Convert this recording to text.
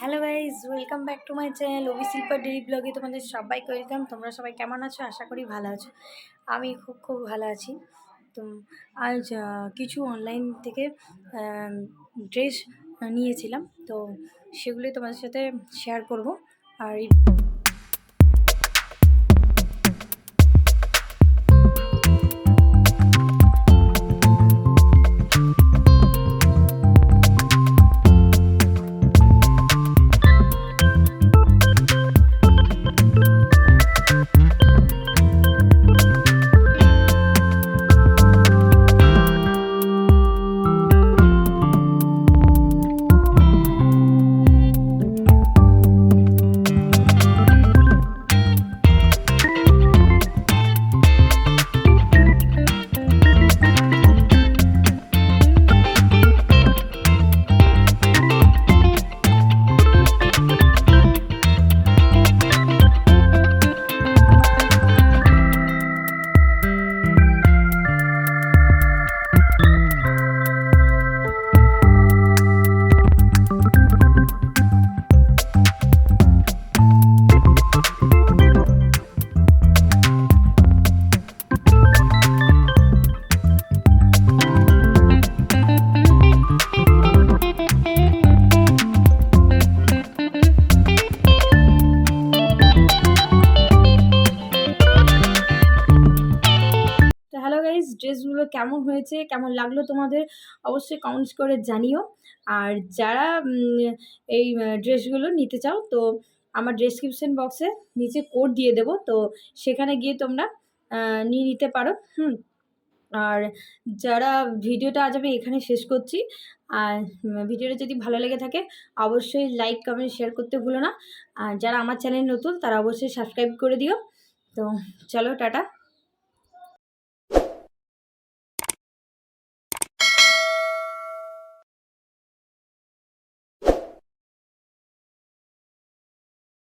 Hello guys, welcome back to my channel Abhi Shilpa daily ব্লগে তোমাদের সবাইকে ওয়েলকাম। তোমরা সবাই কেমন আছো? আশা করি ভালো আছো। আমি খুব ভালো আছি। তো আজ কিছু অনলাইন থেকে ড্রেস নিয়েছিলাম, তো সেগুলোই তোমাদের সাথে শেয়ার করব। আর হ্যালো গাইজ, ড্রেসগুলো কেমন হয়েছে, কেমন লাগলো তোমাদের অবশ্যই কমেন্টস করে জানিও। আর যারা এই ড্রেসগুলো নিতে চাও, তো আমার ডেসক্রিপশন বক্সে নিচে কোড দিয়ে দেবো, তো সেখানে গিয়ে তোমরা নিয়ে নিতে পারো। আর যারা ভিডিওটা আজ আমি এখানে শেষ করছি। আর ভিডিওটা যদি ভালো লেগে থাকে অবশ্যই লাইক কমেন্ট শেয়ার করতে ভুলো না। আর যারা আমার চ্যানেল নতুন তারা অবশ্যই সাবস্ক্রাইব করে দিও। তো চলো, টাটা।